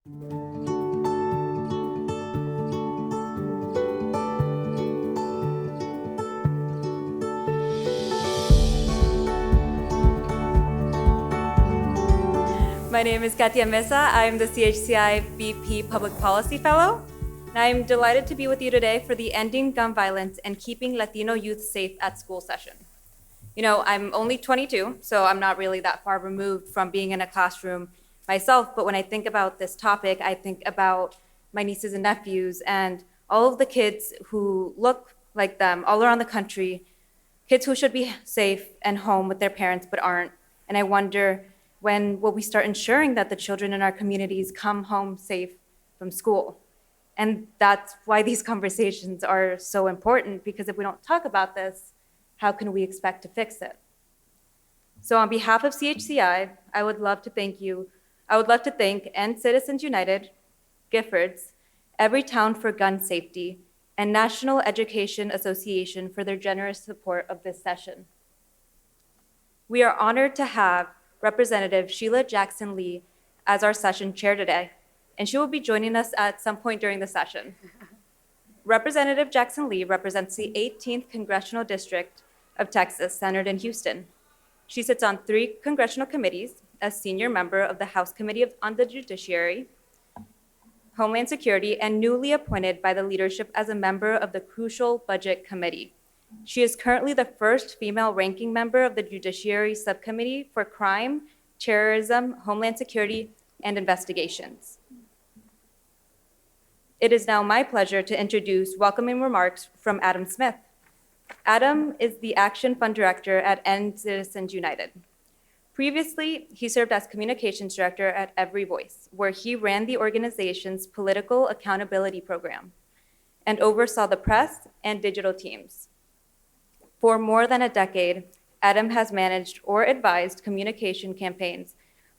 My name is Katia Mesa. I'm the CHCI VP Public Policy Fellow. And I'm delighted to be with you today for the Ending Gun Violence and Keeping Latino Youth Safe at School session. You know, I'm only 22, so I'm not really that far removed from being in a classroom myself, but when I think about this topic, I think about my nieces and nephews and all of the kids who look like them all around the country, kids who should be safe and home with their parents but aren't. And I wonder, when will we start ensuring that the children in our communities come home safe from school? And that's why these conversations are so important, because if we don't talk about this, how can we expect to fix it? So on behalf of CHCI, I would love to thank End Citizens United, Giffords, Everytown for Gun Safety, and National Education Association for their generous support of this session. We are honored to have Representative Sheila Jackson Lee as our session chair today, and she will be joining us at some point during the session. Representative Jackson Lee represents the 18th Congressional District of Texas, centered in Houston. She sits on 3 congressional committees as senior member of the House Committee on the Judiciary, Homeland Security, and newly appointed by the leadership as a member of the crucial Budget Committee. She is currently the first female ranking member of the Judiciary Subcommittee for Crime, Terrorism, Homeland Security, and Investigations. It is now my pleasure to introduce welcoming remarks from Adam Smith. Adam is the Action Fund Director at End Citizens United. Previously, he served as Communications Director at Every Voice, where he ran the organization's political accountability program and oversaw the press and digital teams. For more than a decade, Adam has managed or advised communication campaigns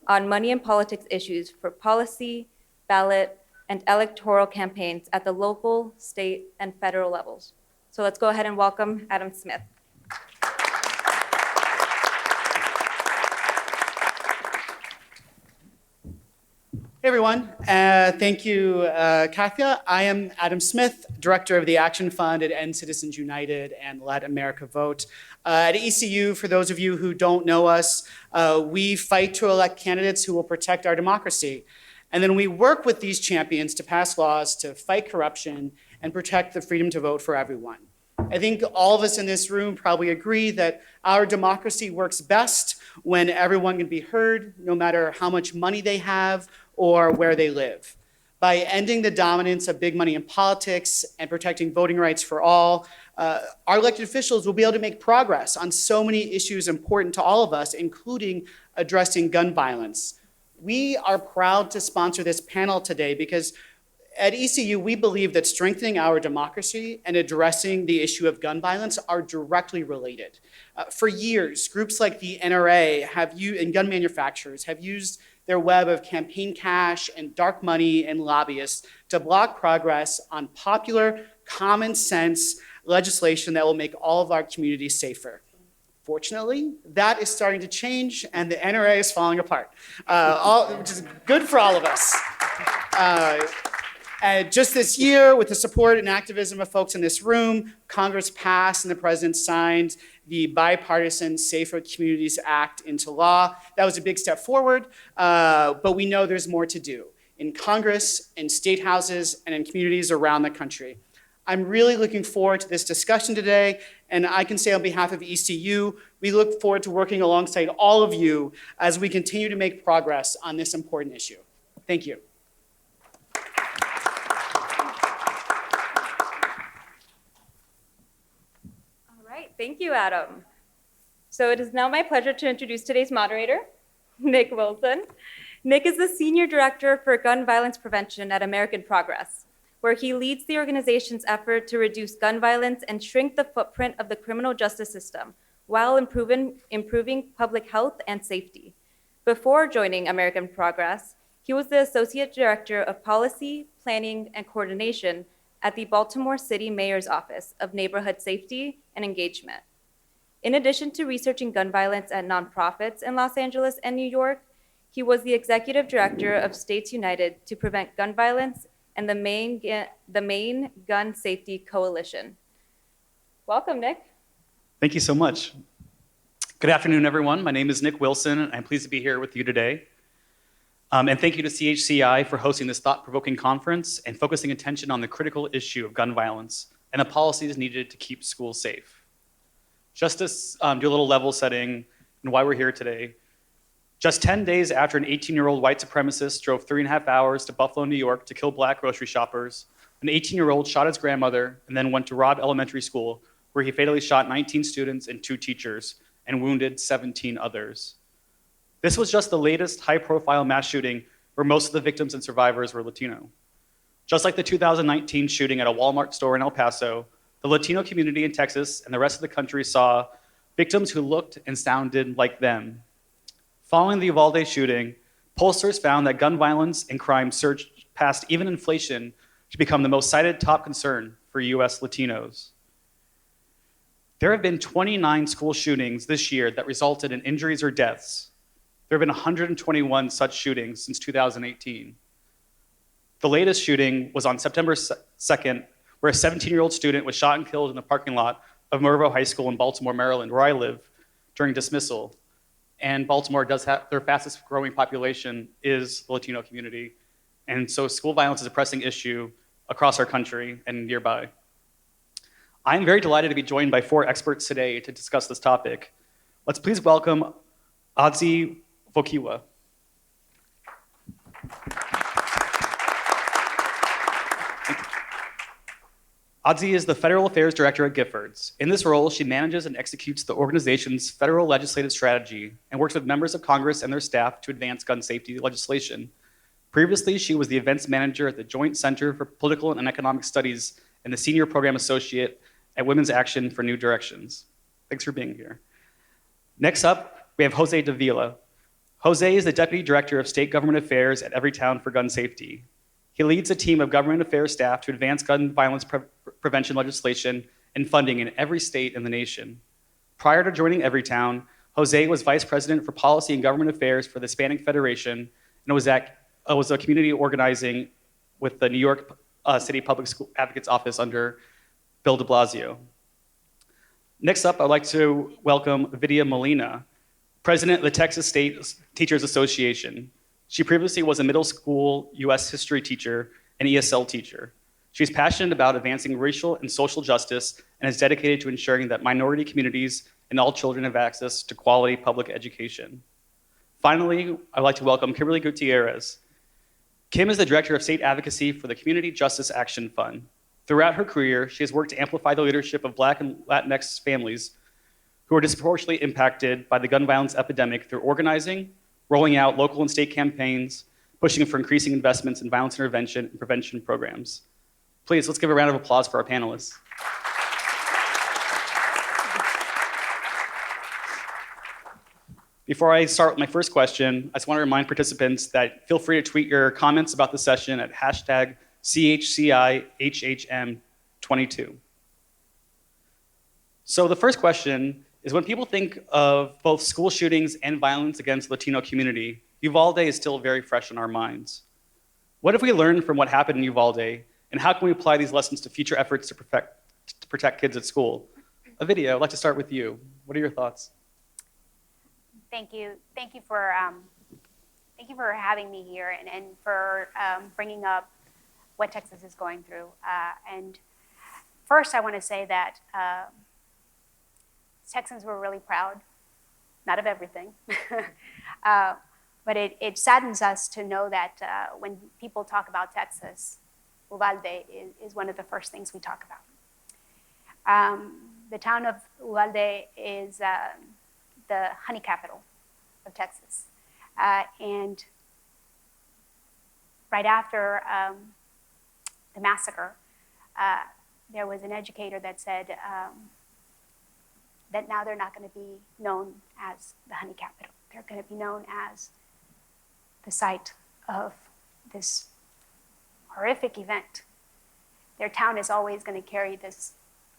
on money and politics issues for policy, ballot, and electoral campaigns at the local, state, and federal levels. So let's go ahead and welcome Adam Smith. Hey everyone, thank you, Katia. I am Adam Smith, Director of the Action Fund at End Citizens United and Let America Vote. At ECU, for those of you who don't know us, we fight to elect candidates who will protect our democracy. And then we work with these champions to pass laws to fight corruption and protect the freedom to vote for everyone. I think all of us in this room probably agree that our democracy works best when everyone can be heard, no matter how much money they have or where they live. By ending the dominance of big money in politics and protecting voting rights for all, our elected officials will be able to make progress on so many issues important to all of us, including addressing gun violence. We are proud to sponsor this panel today because at ECU, we believe that strengthening our democracy and addressing the issue of gun violence are directly related. For years, groups like the NRA and gun manufacturers have used their web of campaign cash and dark money and lobbyists to block progress on popular, common sense legislation that will make all of our communities safer. Fortunately, that is starting to change and the NRA is falling apart, which is good for all of us. Just this year, with the support and activism of folks in this room, Congress passed and the president signed the Bipartisan Safer Communities Act into law. That was a big step forward, but we know there's more to do in Congress, in state houses, and in communities around the country. I'm really looking forward to this discussion today, and I can say on behalf of ECU, we look forward to working alongside all of you as we continue to make progress on this important issue. Thank you. Thank you, Adam. So it is now my pleasure to introduce today's moderator, Nick Wilson. Nick is the Senior Director for Gun Violence Prevention at American Progress, where he leads the organization's effort to reduce gun violence and shrink the footprint of the criminal justice system while improving public health and safety. Before joining American Progress, he was the Associate Director of Policy, Planning, and Coordination at the Baltimore City Mayor's Office of Neighborhood Safety and Engagement. In addition to researching gun violence at nonprofits in Los Angeles and New York, He was the executive director of States United to Prevent Gun Violence and the Maine Gun Safety Coalition. Welcome, Nick. Thank you so much. Good afternoon, everyone. My name is Nick Wilson, and I'm pleased to be here with you today. And thank you to CHCI for hosting this thought-provoking conference and focusing attention on the critical issue of gun violence and the policies needed to keep schools safe. Just to do a little level setting and why we're here today, just 10 days after an 18-year-old white supremacist drove 3.5 hours to Buffalo, New York to kill black grocery shoppers, an 18-year-old shot his grandmother and then went to Robb Elementary School, where he fatally shot 19 students and 2 teachers and wounded 17 others. This was just the latest high-profile mass shooting where most of the victims and survivors were Latino. Just like the 2019 shooting at a Walmart store in El Paso, the Latino community in Texas and the rest of the country saw victims who looked and sounded like them. Following the Uvalde shooting, pollsters found that gun violence and crime surged past even inflation to become the most cited top concern for US Latinos. There have been 29 school shootings this year that resulted in injuries or deaths. There have been 121 such shootings since 2018. The latest shooting was on September 2nd, where a 17-year-old student was shot and killed in the parking lot of Mervo High School in Baltimore, Maryland, where I live, during dismissal. And Baltimore does have their fastest growing population is the Latino community. And so school violence is a pressing issue across our country and nearby. I'm very delighted to be joined by 4 experts today to discuss this topic. Let's please welcome Adzi Vokiwa. Adzi is the Federal Affairs Director at Giffords. In this role, she manages and executes the organization's federal legislative strategy and works with members of Congress and their staff to advance gun safety legislation. Previously, she was the events manager at the Joint Center for Political and Economic Studies and the Senior Program Associate at Women's Action for New Directions. Thanks for being here. Next up, we have Jose Davila. Jose is the Deputy Director of State Government Affairs at Everytown for Gun Safety. He leads a team of government affairs staff to advance gun violence prevention legislation and funding in every state in the nation. Prior to joining Everytown, Jose was Vice President for Policy and Government Affairs for the Hispanic Federation and was a community organizing with the New York City Public School Advocates Office under Bill de Blasio. Next up, I'd like to welcome Vidya Molina, President of the Texas State Teachers Association. She previously was a middle school US history teacher and ESL teacher. She's passionate about advancing racial and social justice and is dedicated to ensuring that minority communities and all children have access to quality public education. Finally, I'd like to welcome Kimberly Gutierrez. Kim is the Director of State Advocacy for the Community Justice Action Fund. Throughout her career, she has worked to amplify the leadership of Black and Latinx families who are disproportionately impacted by the gun violence epidemic through organizing, rolling out local and state campaigns, pushing for increasing investments in violence intervention and prevention programs. Please, let's give a round of applause for our panelists. Before I start with my first question, I just want to remind participants that feel free to tweet your comments about the session at hashtag CHCIHHM22. So the first question is, when people think of both school shootings and violence against the Latino community, Uvalde is still very fresh in our minds. What have we learned from what happened in Uvalde, and how can we apply these lessons to future efforts to protect kids at school? A video, I'd like to start with you. What are your thoughts? Thank you. Thank you for having me here and for bringing up what Texas is going through. And first, I want to say that Texans were really proud, not of everything, but it saddens us to know that when people talk about Texas, Uvalde is one of the first things we talk about. The town of Uvalde is the honey capital of Texas. And right after the massacre, there was an educator that said that now they're not going to be known as the honey capital. They're going to be known as the site of this horrific event. Their town is always going to carry this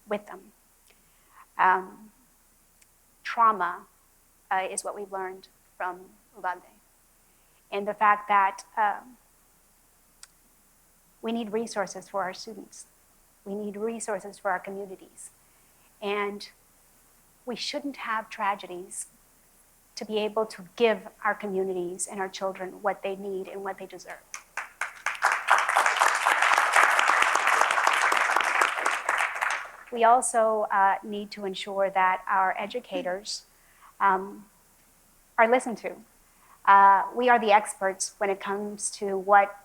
with them. Trauma is what we've learned from Uvalde. and the fact that we need resources for our students. We need resources for our communities. And we shouldn't have tragedies to be able to give our communities and our children what they need and what they deserve. We also need to ensure that our educators are listened to. We are the experts when it comes to what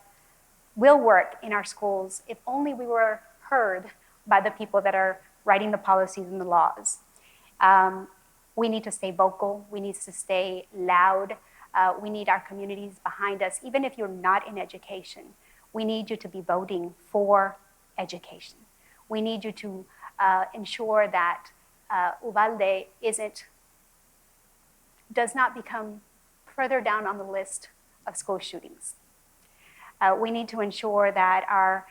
will work in our schools if only we were heard by the people that are writing the policies and the laws. We need to stay vocal. We need to stay loud. We need our communities behind us. Even if you're not in education, we need you to be voting for education. We need you to ensure that Uvalde does not become further down on the list of school shootings. We need to ensure that our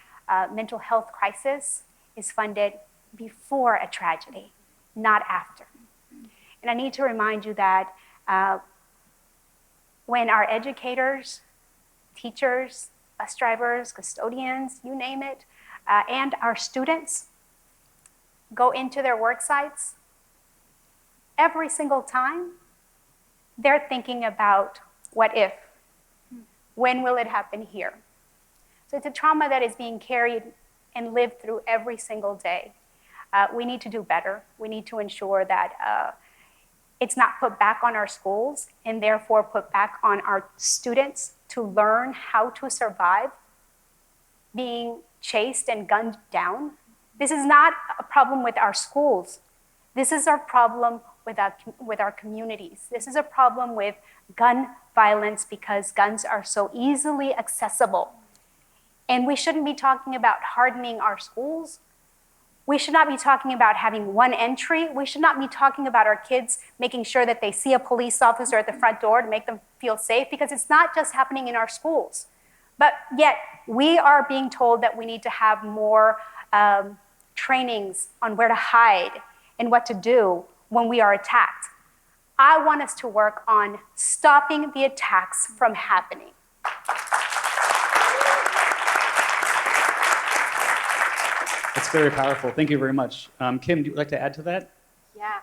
mental health crisis is funded before a tragedy, not after. And I need to remind you that when our educators, teachers, bus drivers, custodians, you name it, and our students go into their work sites, every single time, they're thinking about what if, when will it happen here? So it's a trauma that is being carried and lived through every single day. We need to do better. We need to ensure that it's not put back on our schools and therefore put back on our students to learn how to survive being chased and gunned down. This is not a problem with our schools. This is our problem with our communities. This is a problem with gun violence because guns are so easily accessible. And we shouldn't be talking about hardening our schools. We should not be talking about having one entry. We should not be talking about our kids making sure that they see a police officer at the front door to make them feel safe, because it's not just happening in our schools. But yet, we are being told that we need to have more trainings on where to hide and what to do when we are attacked. I want us to work on stopping the attacks from happening. That's very powerful. Thank you very much. Kim, do you like to add to that? Yeah.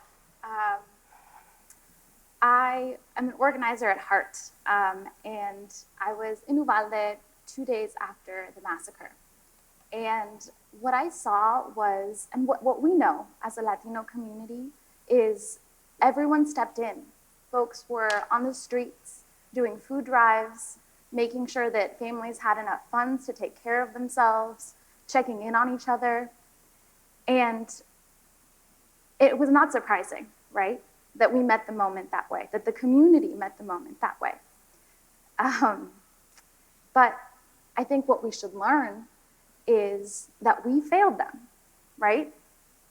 I am an organizer at heart, and I was in Uvalde 2 days after the massacre. And what I saw was, and what we know as a Latino community, is everyone stepped in. Folks were on the streets doing food drives, making sure that families had enough funds to take care of themselves, checking in on each other. And it was not surprising, right, that we met the moment that way, that the community met the moment that way. But I think what we should learn is that we failed them, right?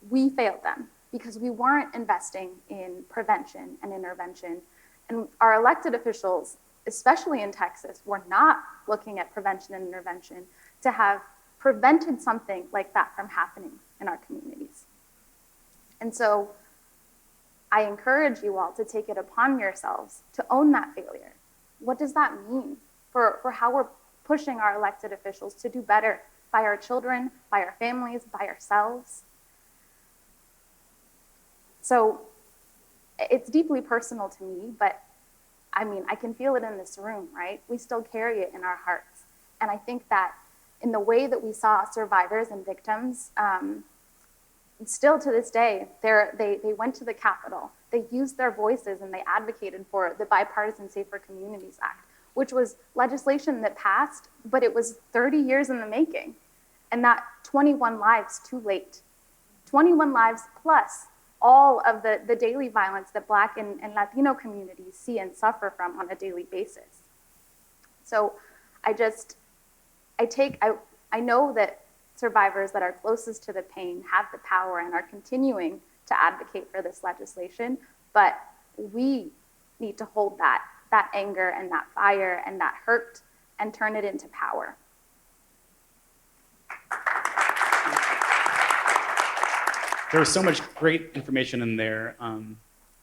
We failed them because we weren't investing in prevention and intervention. And our elected officials, especially in Texas, were not looking at prevention and intervention to have prevented something like that from happening in our communities. And so I encourage you all to take it upon yourselves to own that failure. What does that mean for how we're pushing our elected officials to do better by our children, by our families, by ourselves? So it's deeply personal to me, but I mean, I can feel it in this room, right? We still carry it in our hearts. And I think that in the way that we saw survivors and victims, still to this day, they went to the Capitol, they used their voices, and they advocated for the Bipartisan Safer Communities Act, which was legislation that passed, but it was 30 years in the making. And that 21 lives too late. 21 lives plus all of the daily violence that Black and Latino communities see and suffer from on a daily basis. So I know that survivors that are closest to the pain have the power and are continuing to advocate for this legislation, but we need to hold that anger and that fire and that hurt and turn it into power. There was so much great information in there, and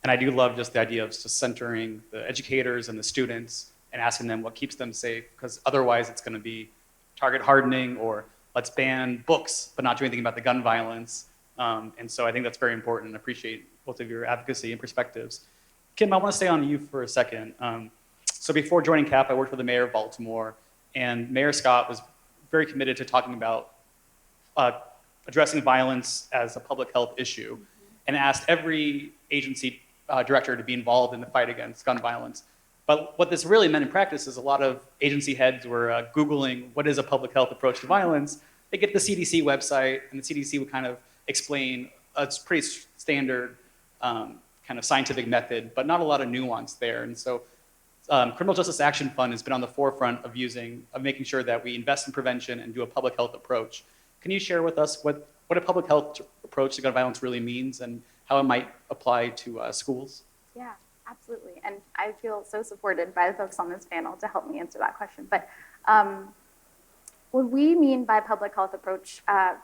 I do love just the idea of just centering the educators and the students and asking them what keeps them safe, because otherwise it's going to be target hardening or let's ban books but not do anything about the gun violence. And so I think that's very important, and appreciate both of your advocacy and perspectives. Kim, I want to stay on you for a second. So before joining CAP, I worked with the mayor of Baltimore, and Mayor Scott was very committed to talking about addressing violence as a public health issue, and asked every agency director to be involved in the fight against gun violence. But what this really meant in practice is a lot of agency heads were Googling what is a public health approach to violence. They get the CDC website, and the CDC would kind of explain it's pretty standard kind of scientific method, but not a lot of nuance there. And so Criminal Justice Action Fund has been on the forefront of making sure that we invest in prevention and do a public health approach. Can you share with us what a public health approach to gun violence really means and how it might apply to schools? Yeah, absolutely. And I feel so supported by the folks on this panel to help me answer that question. But what we mean by public health approach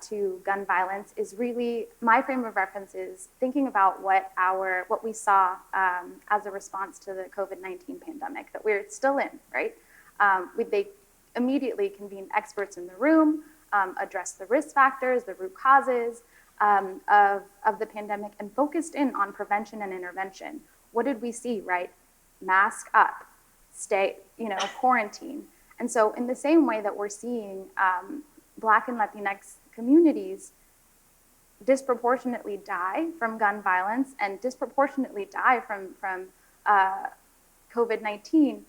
to gun violence is really, my frame of reference is thinking about what we saw as a response to the COVID-19 pandemic that we're still in, right? They immediately convened experts in the room, addressed the risk factors, the root causes of the pandemic, and focused in on prevention and intervention. What did we see, right? Mask up, stay, quarantine. And so in the same way that we're seeing Black and Latinx communities disproportionately die from gun violence and disproportionately die from COVID-19,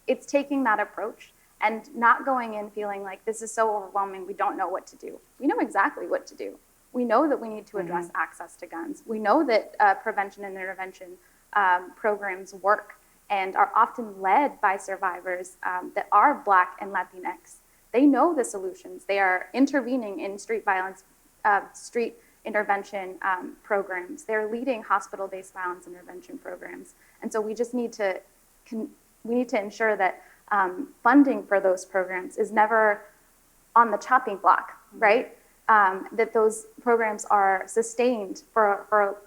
it's taking that approach and not going in feeling like this is so overwhelming, we don't know what to do. We know exactly what to do. We know that we need to address access to guns. We know that prevention and intervention programs work and are often led by survivors that are Black and Latinx. They know the solutions. They are intervening in street violence, street intervention programs. They're leading hospital-based violence intervention programs. And so we just need to ensure that funding for those programs is never on the chopping block, right? That those programs are sustained for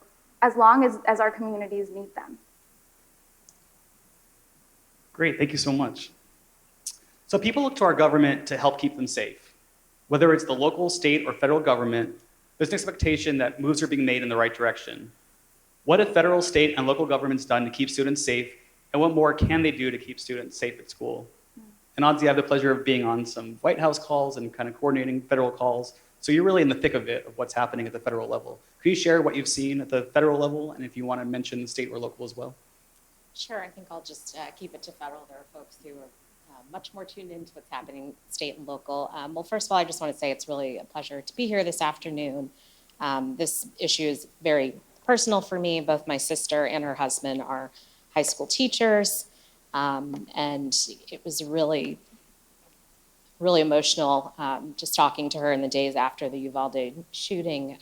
as long as our communities need them. Great, thank you so much. So people look to our government to help keep them safe. Whether it's the local, state, or federal government, there's an expectation that moves are being made in the right direction. What have federal, state, and local governments done to keep students safe, and what more can they do to keep students safe at school? And Odzi, I have the pleasure of being on some White House calls and kind of coordinating federal calls, so you're really in the thick of it, of what's happening at the federal level. Could you share what you've seen at the federal level, and if you want to mention state or local as well? Sure, I think I'll just keep it to federal. There are folks who are much more tuned into what's happening state and local. Well, first of all, I just want to say it's really a pleasure to be here this afternoon. This issue is very personal for me. Both my sister and her husband are high school teachers, and it was really emotional just talking to her in the days after the Uvalde shooting.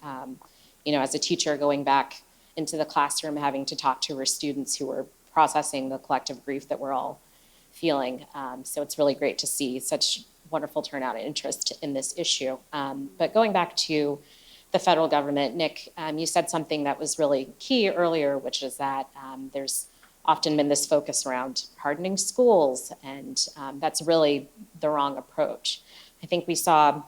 As a teacher, going back into the classroom, having to talk to her students who were processing the collective grief that we're all feeling. So it's really great to see such wonderful turnout and interest in this issue. But going back to the federal government, Nick, you said something that was really key earlier, which is that there's often been this focus around hardening schools, and that's really the wrong approach. I think we saw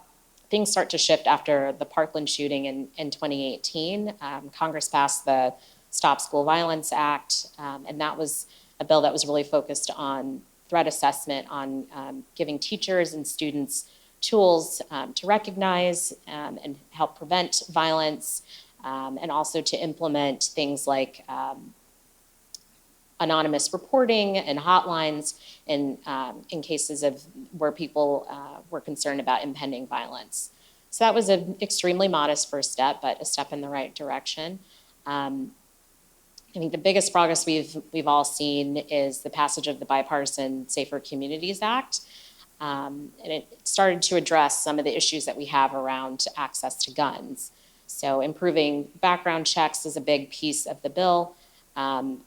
things start to shift after the Parkland shooting in 2018. Congress passed the Stop School Violence Act, and that was a bill that was really focused on threat assessment, on giving teachers and students tools to recognize and help prevent violence, and also to implement things like anonymous reporting and hotlines in cases of where people were concerned about impending violence. So that was an extremely modest first step, but a step in the right direction. I think the biggest progress we've all seen is the passage of the bipartisan Safer Communities Act. And it started to address some of the issues that we have around access to guns. So improving background checks is a big piece of the bill,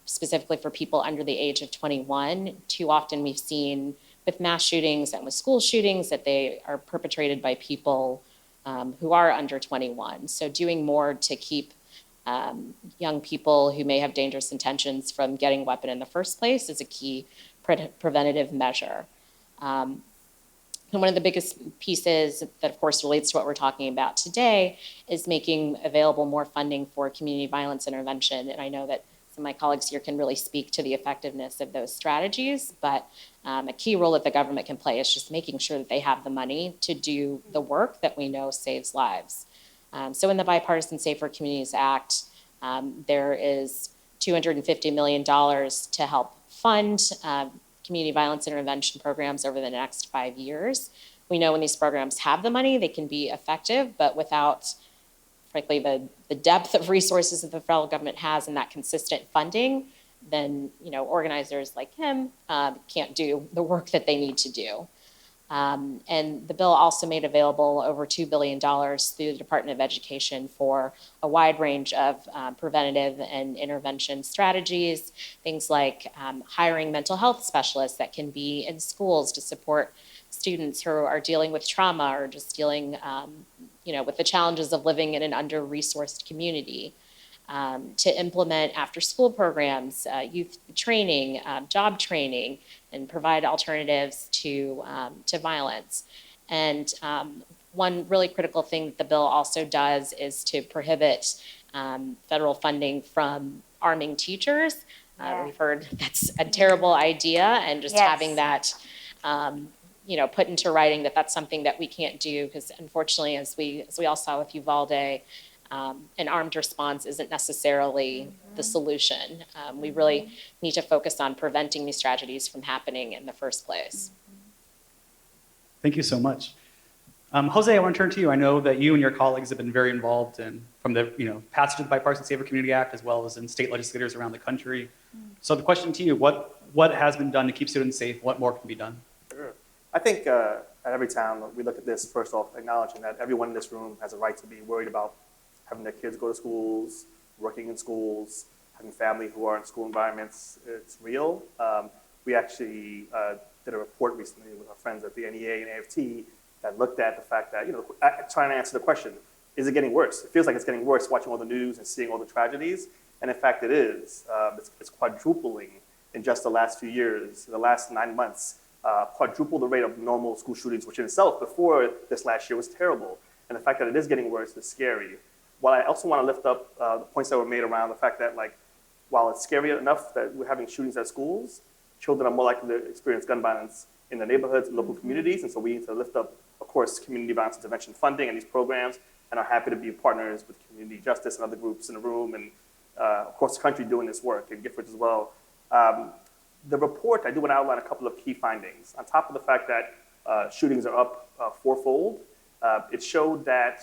specifically for people under the age of 21. Too often we've seen with mass shootings and with school shootings that they are perpetrated by people who are under 21. So doing more to keep young people who may have dangerous intentions from getting a weapon in the first place is a key preventative measure. And one of the biggest pieces that, of course, relates to what we're talking about today is making available more funding for community violence intervention. And I know that some of my colleagues here can really speak to the effectiveness of those strategies, but a key role that the government can play is just making sure that they have the money to do the work that we know saves lives. So in the Bipartisan Safer Communities Act, there is $250 million to help fund community violence intervention programs over the next 5 years. We know when these programs have the money, they can be effective, but without, frankly, the depth of resources that the federal government has and that consistent funding, then organizers like him can't do the work that they need to do. And the bill also made available over $2 billion through the Department of Education for a wide range of preventative and intervention strategies, things like hiring mental health specialists that can be in schools to support students who are dealing with trauma or just dealing with the challenges of living in an under-resourced community. To implement after-school programs, youth training, job training, and provide alternatives to violence. And one really critical thing that the bill also does is to prohibit federal funding from arming teachers. We've heard that's a terrible idea, and just having that put into writing that that's something that we can't do, because unfortunately, as we all saw with Uvalde, an armed response isn't necessarily the solution. We really need to focus on preventing these tragedies from happening in the first place. Thank you so much. Jose, I want to turn to you. I know that you and your colleagues have been very involved from the passage of the Bipartisan Safer Community Act, as well as in state legislators around the country. So the question to you, what has been done to keep students safe? What more can be done? Sure. I think at every time we look at this, first off, acknowledging that everyone in this room has a right to be worried about having their kids go to schools, working in schools, having family who are in school environments. It's real. We actually did a report recently with our friends at the NEA and AFT that looked at the fact that, trying to answer the question, is it getting worse? It feels like it's getting worse watching all the news and seeing all the tragedies. And in fact, it is. It's quadrupling in just the last few years, the last 9 months, quadruple the rate of normal school shootings, which in itself, before this last year, was terrible. And the fact that it is getting worse is scary. While I also want to lift up the points that were made around the fact that, while it's scary enough that we're having shootings at schools, children are more likely to experience gun violence in their neighborhoods and local communities. And so we need to lift up, of course, community violence intervention funding and these programs, and are happy to be partners with community justice and other groups in the room, and across the country doing this work, and Gifford as well. The report, I do want to outline a couple of key findings. On top of the fact that shootings are up fourfold, it showed that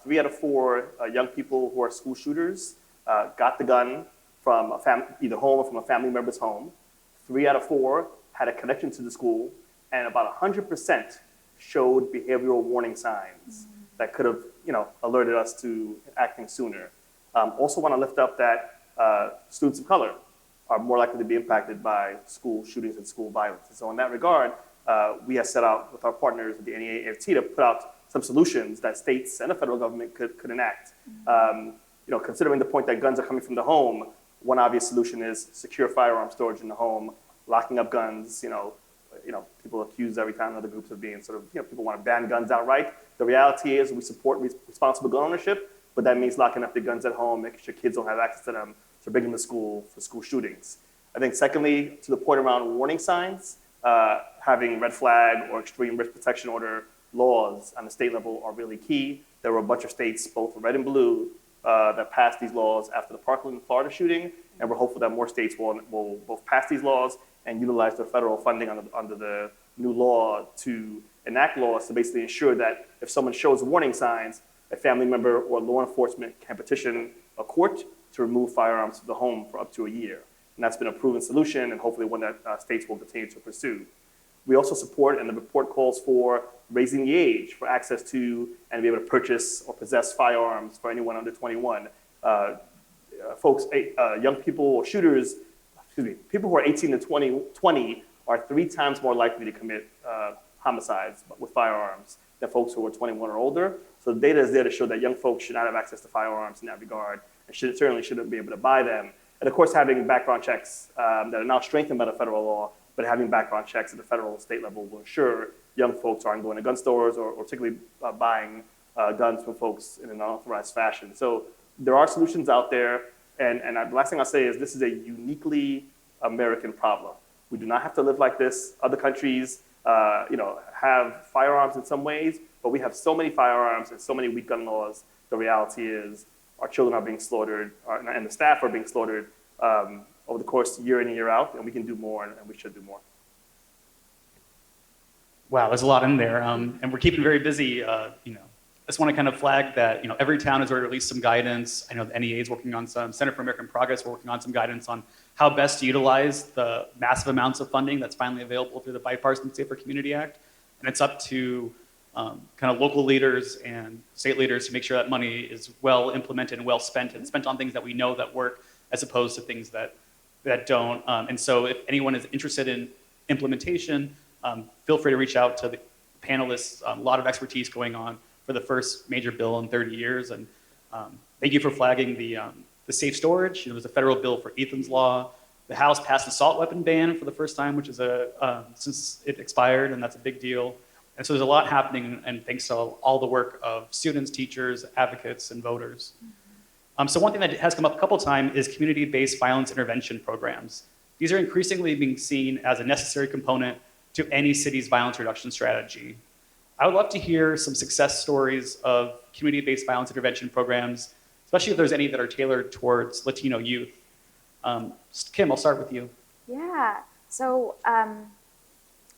3 out of 4 young people who are school shooters got the gun from either home or from a family member's home. 3 out of 4 had a connection to the school, and about 100% showed behavioral warning signs that could have, alerted us to acting sooner. Also want to lift up that students of color are more likely to be impacted by school shootings and school violence. And so in that regard, we have set out with our partners at the NEA AFT to put out some solutions that states and the federal government could enact. Considering the point that guns are coming from the home, one obvious solution is secure firearm storage in the home, locking up guns. People accuse every time other groups of being people want to ban guns outright. The reality is we support responsible gun ownership, but that means locking up the guns at home, making sure kids don't have access to them, to bring them to school for school shootings. I think secondly, to the point around warning signs, having red flag or extreme risk protection order laws on the state level are really key. There were a bunch of states, both red and blue, that passed these laws after the Parkland, Florida shooting, and we're hopeful that more states will both pass these laws and utilize their federal funding under the new law to enact laws to basically ensure that if someone shows warning signs, a family member or law enforcement can petition a court to remove firearms from the home for up to a year. And that's been a proven solution, and hopefully one that states will continue to pursue. We also support, and the report calls for raising the age for access to and be able to purchase or possess firearms for anyone under 21. Young people or shooters, people who are 18 to 20 are 3 times more likely to commit homicides with firearms than folks who are 21 or older. So the data is there to show that young folks should not have access to firearms in that regard, and certainly shouldn't be able to buy them. And of course, having background checks that are now strengthened by the federal law, but having background checks at the federal and state level will ensure young folks aren't going to gun stores or particularly buying guns from folks in an unauthorized fashion. So there are solutions out there, and the last thing I'll say is this is a uniquely American problem. We do not have to live like this. Other countries, have firearms in some ways, but we have so many firearms and so many weak gun laws. The reality is our children are being slaughtered, and the staff are being slaughtered over the course year in and year out, and we can do more, and we should do more. Wow, there's a lot in there, and we're keeping very busy. I just want to kind of flag that every town has already released some guidance. I know the NEA is working on some. Center for American Progress, we're working on some guidance on how best to utilize the massive amounts of funding that's finally available through the Bipartisan Safer Community Act, and it's up to kind of local leaders and state leaders to make sure that money is well implemented and well spent, and spent on things that we know that work, as opposed to things that don't. And so, if anyone is interested in implementation, feel free to reach out to the panelists. A lot of expertise going on for the first major bill in 30 years. And thank you for flagging the safe storage. There was a federal bill for Ethan's Law. The House passed the assault weapon ban for the first time, which is since it expired, and that's a big deal. And so there's a lot happening, and thanks to all the work of students, teachers, advocates, and voters. So one thing that has come up a couple times is community-based violence intervention programs. These are increasingly being seen as a necessary component to any city's violence reduction strategy. I would love to hear some success stories of community-based violence intervention programs, especially if there's any that are tailored towards Latino youth. Kim, I'll start with you. Yeah, so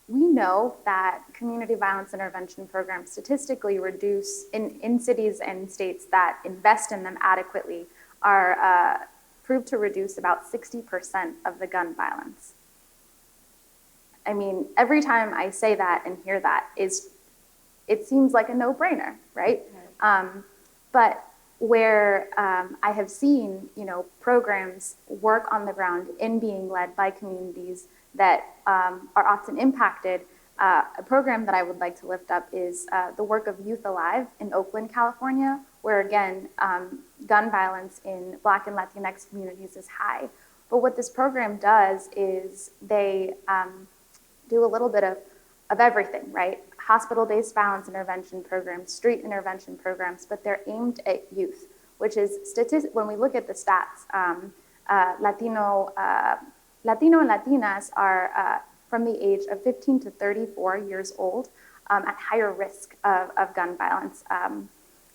we know that community violence intervention programs statistically reduce, in cities and states that invest in them adequately, are proved to reduce about 60% of the gun violence. I mean, every time I say that and hear that, it seems like a no-brainer, right? But where I have seen, programs work on the ground in being led by communities that are often impacted, a program that I would like to lift up is the work of Youth Alive in Oakland, California, where again, gun violence in Black and Latinx communities is high. But what this program does is they do a little bit of everything, right? Hospital-based violence intervention programs, street intervention programs, but they're aimed at youth, which is when we look at the stats, Latino and Latinas are from the age of 15 to 34 years old at higher risk of gun violence.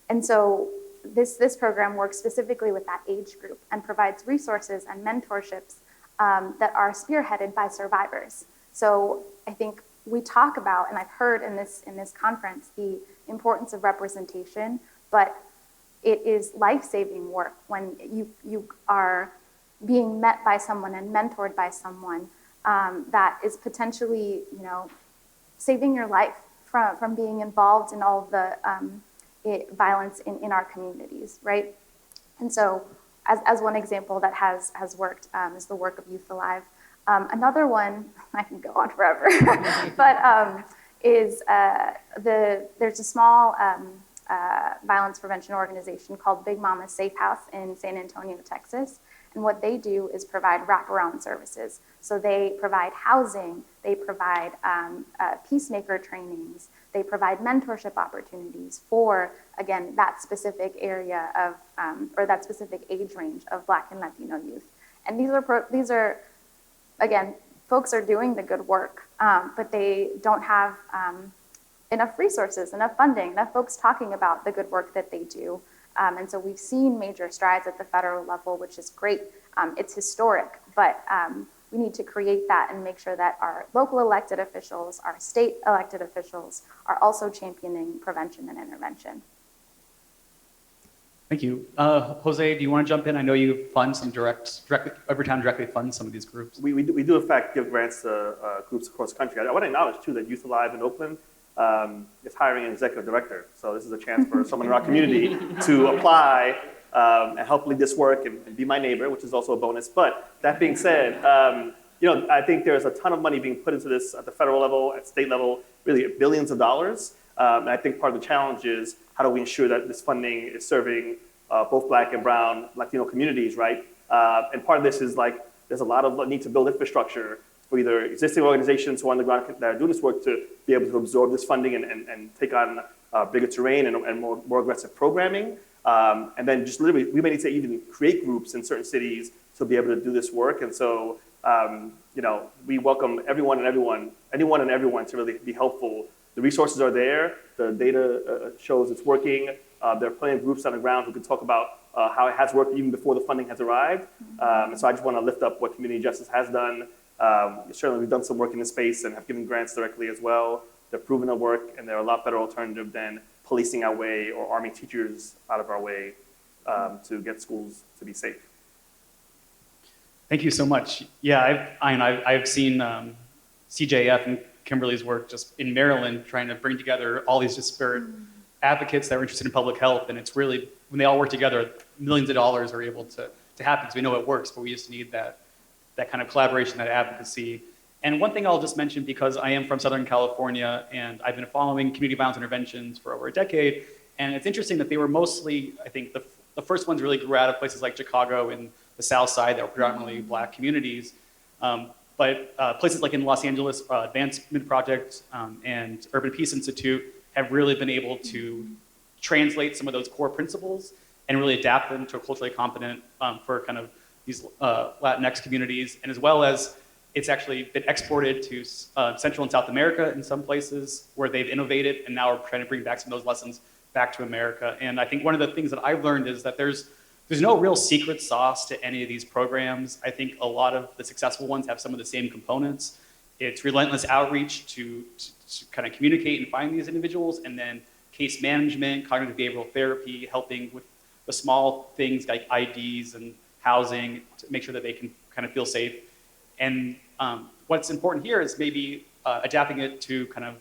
And so this program works specifically with that age group and provides resources and mentorships that are spearheaded by survivors. So I think we talk about, and I've heard in this conference, the importance of representation, but it is life-saving work when you are being met by someone and mentored by someone that is potentially, saving your life from being involved in all of the violence in our communities, right? And so, as one example that has worked is the work of Youth Alive. Another one, I can go on forever, but there's a small violence prevention organization called Big Mama Safe House in San Antonio, Texas. And what they do is provide wraparound services. So they provide housing, they provide peacemaker trainings, they provide mentorship opportunities for, again, that specific area of, or that specific age range of Black and Latino youth. And these are again, folks are doing the good work, but they don't have enough resources, enough funding, enough folks talking about the good work that they do. And so we've seen major strides at the federal level, which is great. It's historic, but we need to create that and make sure that our local elected officials, our state elected officials are also championing prevention and intervention. Thank you. Jose, do you want to jump in? I know you fund some every town directly funds some of these groups. We do, in fact, give grants to groups across the country. I want to acknowledge, too, that Youth Alive in Oakland is hiring an executive director. So this is a chance for someone in our community to apply and help lead this work and be my neighbor, which is also a bonus. But that being said, I think there's a ton of money being put into this at the federal level, at state level, really billions of dollars. And I think part of the challenge is how do we ensure that this funding is serving both Black and Brown Latino communities, right? And part of this is there's a lot of need to build infrastructure for either existing organizations who are on the ground that are doing this work to be able to absorb this funding and take on bigger terrain and more aggressive programming. And then just literally, we may need to even create groups in certain cities to be able to do this work. And so, we welcome anyone and everyone to really be helpful. The resources are there. The data shows it's working. There are plenty of groups on the ground who can talk about how it has worked even before the funding has arrived. And so I just want to lift up what Community Justice has done. Certainly, we've done some work in this space and have given grants directly as well. They're proven to work, and they're a lot better alternative than policing our way or arming teachers out of our way to get schools to be safe. Thank you so much. Yeah, I've seen CJF and Kimberly's work just in Maryland trying to bring together all these disparate advocates that are interested in public health, and it's really, when they all work together, millions of dollars are able to happen because we know it works, but we just need that kind of collaboration, that advocacy. And one thing I'll just mention, because I am from Southern California and I've been following community violence interventions for over a decade, and it's interesting that they were mostly, I think the first ones really grew out of places like Chicago and the South Side that were predominantly Black communities. But places like in Los Angeles, Advancement Project and Urban Peace Institute have really been able to translate some of those core principles and really adapt them to a culturally competent for kind of these Latinx communities, and as well as it's actually been exported to Central and South America in some places where they've innovated, and now we're trying to bring back some of those lessons back to America. And I think one of the things that I've learned is that there's no real secret sauce to any of these programs. I think a lot of the successful ones have some of the same components. It's relentless outreach to kind of communicate and find these individuals, and then case management, cognitive behavioral therapy, helping with the small things like IDs and housing to make sure that they can kind of feel safe. And what's important here is maybe adapting it to kind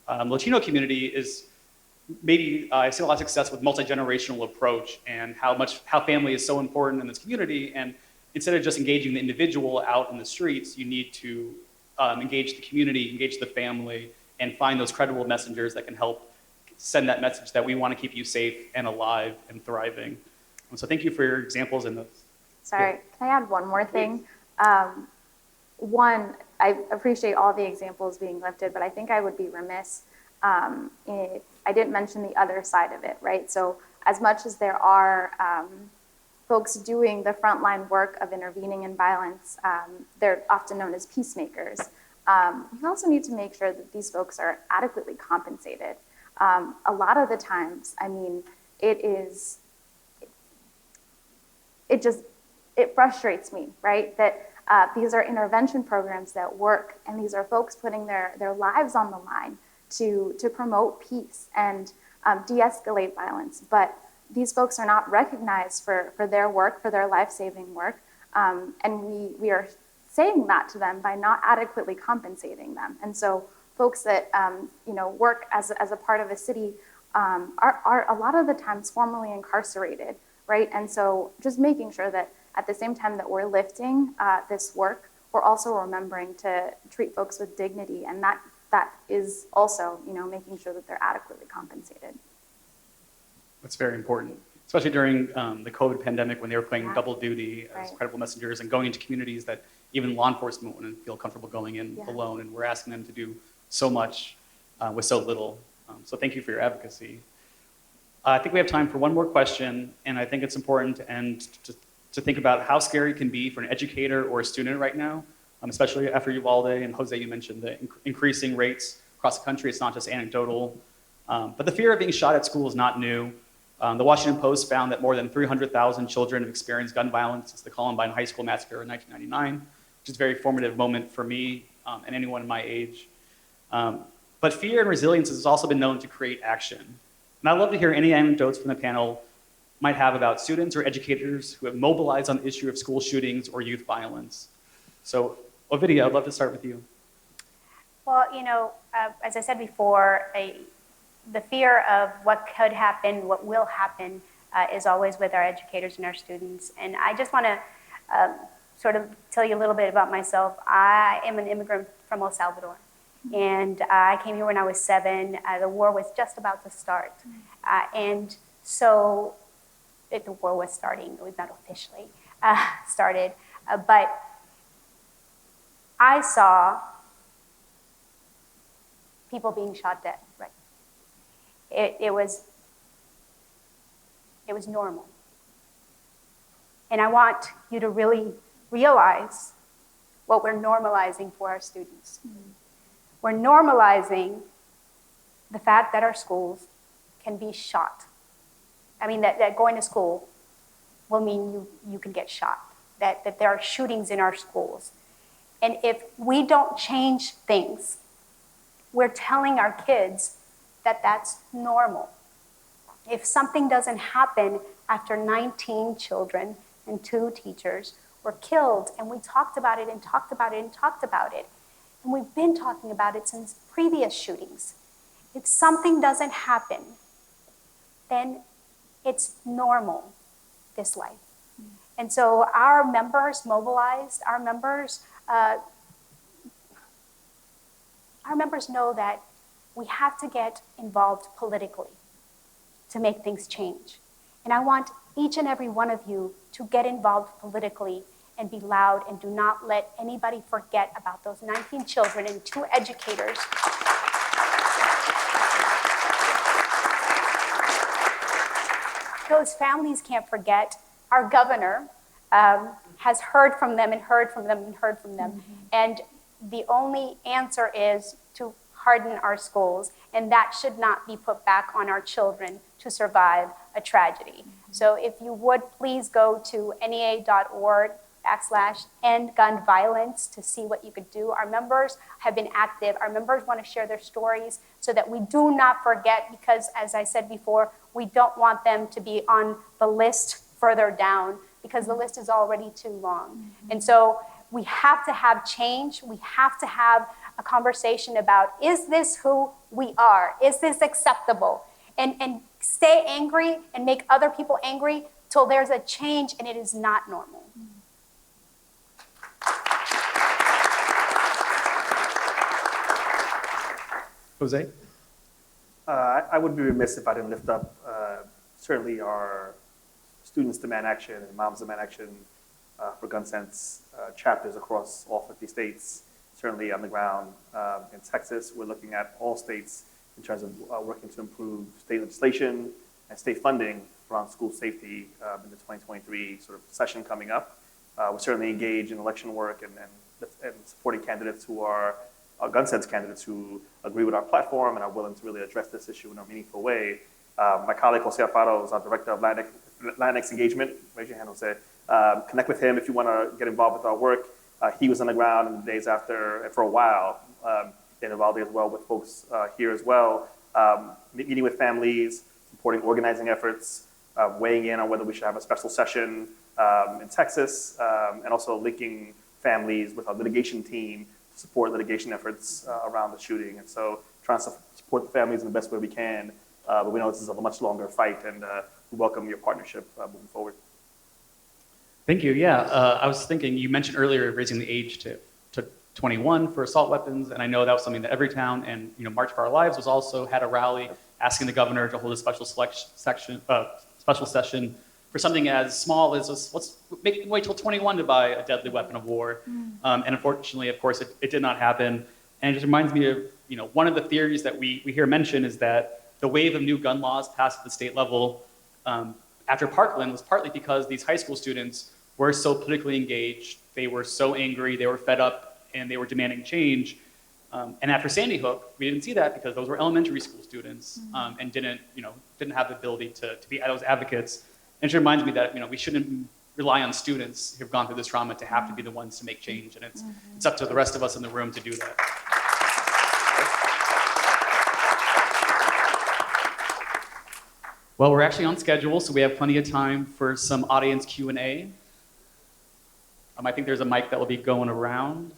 of Latino community is maybe I've seen a lot of success with multi-generational approach and how family is so important in this community. And instead of just engaging the individual out in the streets, you need to engage the community, engage the family, and find those credible messengers that can help send that message that we want to keep you safe and alive and thriving. And so thank you for your examples in those. Sorry, can I add one more thing? One, I appreciate all the examples being lifted, but I think I would be remiss if I didn't mention the other side of it, right? So as much as there are folks doing the frontline work of intervening in violence, they're often known as peacemakers. We also need to make sure that these folks are adequately compensated. A lot of the times, I mean, it frustrates me, right? That these are intervention programs that work, and these are folks putting their lives on the line to promote peace and de-escalate violence. But these folks are not recognized for their work, for their life-saving work, and we are saying that to them by not adequately compensating them. And so folks that work as a part of a city are a lot of the times formerly incarcerated, right? And so just making sure that at the same time that we're lifting this work, we're also remembering to treat folks with dignity, and that is also making sure that they're adequately compensated. That's very important, especially during the COVID pandemic when they were playing double duty as credible messengers and going into communities that even law enforcement wouldn't feel comfortable going in alone, and we're asking them to do so much with so little. So thank you for your advocacy. I think we have time for one more question, and I think it's important to end to think about how scary it can be for an educator or a student right now, especially after Uvalde, and Jose, you mentioned the increasing rates across the country. It's not just anecdotal, but the fear of being shot at school is not new. The Washington Post found that more than 300,000 children have experienced gun violence since the Columbine High School massacre in 1999, which is a very formative moment for me and anyone my age. But fear and resilience has also been known to create action. And I'd love to hear any anecdotes from the panel might have about students or educators who have mobilized on the issue of school shootings or youth violence. So, Ovidia, I'd love to start with you. Well, as I said before, the fear of what could happen, what will happen, is always with our educators and our students. And I just want to sort of tell you a little bit about myself. I am an immigrant from El Salvador, and I came here when I was 7. The war was just about to start. And so the war was starting. It was not officially started. But I saw people being shot dead, right? It was normal. And I want you to really realize what we're normalizing for our students. We're normalizing the fact that our schools can be shot. I mean, that going to school will mean you can get shot, that there are shootings in our schools. And if we don't change things, we're telling our kids that that's normal. If something doesn't happen after 19 children and 2 teachers were killed, and we talked about it and talked about it and talked about it, and we've been talking about it since previous shootings. If something doesn't happen, then it's normal, this life. And so our members mobilized, our members know that we have to get involved politically to make things change. And I want each and every one of you to get involved politically and be loud, and do not let anybody forget about those 19 children and 2 educators. Those families can't forget. Our governor has heard from them and heard from them and heard from them. And the only answer is to harden our schools, and that should not be put back on our children to survive a tragedy. So if you would please go to nea.org/end gun violence to see what you could do. Our members have been active. Our members want to share their stories so that we do not forget, because as I said before, we don't want them to be on the list further down, because the list is already too long. And so we have to have change. We have to have a conversation about, is this who we are? Is this acceptable? And stay angry and make other people angry till there's a change and it is not normal. Jose? I would be remiss if I didn't lift up certainly our Students Demand Action and Moms Demand Action for Gun Sense chapters across all 50 states. Certainly on the ground in Texas, we're looking at all states in terms of working to improve state legislation and state funding around school safety in the 2023 sort of session coming up. We're certainly engaged in election work and supporting candidates who are gun sense candidates who agree with our platform and are willing to really address this issue in a meaningful way. My colleague Jose Alfaro is our director of Latinx engagement. Raise your hand, Jose. Connect with him if you want to get involved with our work. He was on the ground in the days after, and for a while, in Uvalde as well, with folks here as well, meeting with families, supporting organizing efforts, weighing in on whether we should have a special session in Texas, and also linking families with our litigation team to support litigation efforts around the shooting. And so trying to support the families in the best way we can, but we know this is a much longer fight, and we welcome your partnership moving forward. Thank you. Yeah, I was thinking, you mentioned earlier raising the age to 21 for assault weapons, and I know that was something that Everytown and March for Our Lives was also had a rally asking the governor to hold a special session for something as small as let's wait till 21 to buy a deadly weapon of war. And unfortunately, of course, it did not happen. And it just reminds me of one of the theories that we hear mentioned is that the wave of new gun laws passed at the state level after Parkland was partly because these high school students were so politically engaged, they were so angry, they were fed up, and they were demanding change. And after Sandy Hook, we didn't see that because those were elementary school students and didn't have the ability to be those advocates. And it reminds me that we shouldn't rely on students who've gone through this trauma to have to be the ones to make change, and it's up to the rest of us in the room to do that. Well, we're actually on schedule, so we have plenty of time for some audience Q&A. I think there's a mic that will be going around.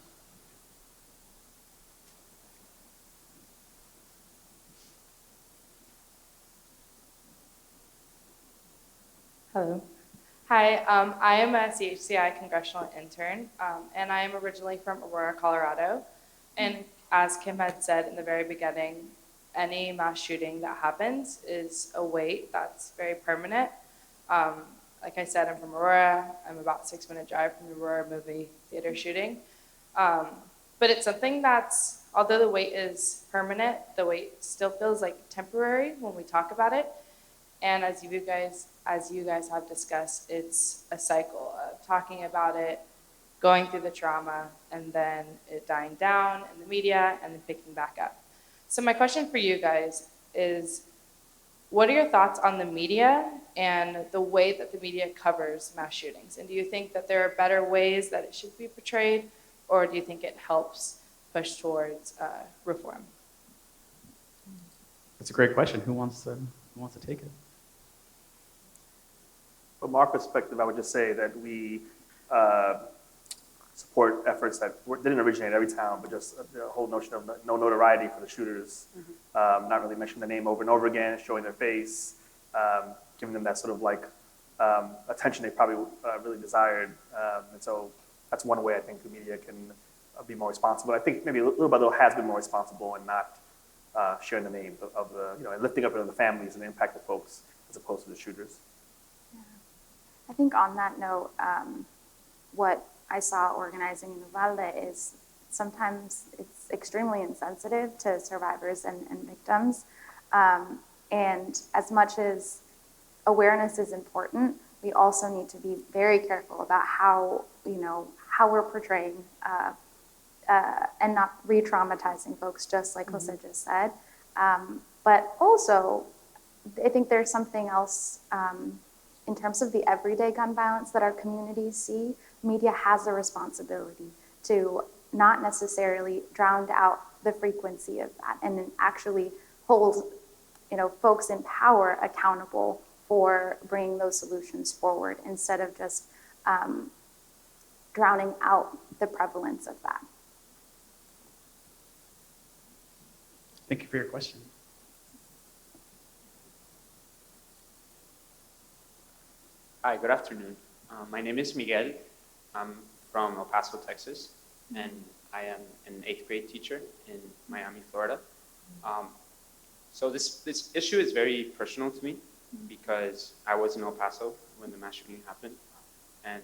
Hello. Hi, I am a CHCI congressional intern, and I am originally from Aurora, Colorado. And as Kim had said in the very beginning, any mass shooting that happens is a weight that's very permanent. Like I said, I'm from Aurora. I'm about a 6-minute drive from the Aurora movie theater shooting. but it's something that's, although the weight is permanent, the weight still feels like temporary when we talk about it. And as you guys have discussed, it's a cycle of talking about it, going through the trauma, and then it dying down in the media, and then picking back up. So my question for you guys is, what are your thoughts on the media and the way that the media covers mass shootings? And do you think that there are better ways that it should be portrayed, or do you think it helps push towards reform? That's a great question. Who wants to take it? From our perspective, I would just say that we support efforts that didn't originate in every town, but just the whole notion of no notoriety for the shooters, not really mentioning the name over and over again, showing their face, giving them that sort of like attention they probably really desired. And so that's one way I think the media can be more responsible. I think maybe little by little has been more responsible and not sharing the name of the, and lifting up the families and the impact of folks as opposed to the shooters. I think on that note, what I saw organizing in Uvalde is sometimes it's extremely insensitive to survivors and victims. And as much as awareness is important, we also need to be very careful about how we're portraying and not re-traumatizing folks, just like Jose just said. But also, I think there's something else in terms of the everyday gun violence that our communities see. Media has a responsibility to not necessarily drown out the frequency of that, and then actually hold folks in power accountable for bringing those solutions forward instead of just drowning out the prevalence of that. Thank you for your question. Hi, good afternoon. My name is Miguel. I'm from El Paso, Texas, and I am an 8th grade teacher in Miami, Florida. So this issue is very personal to me because I was in El Paso when the mass shooting happened, and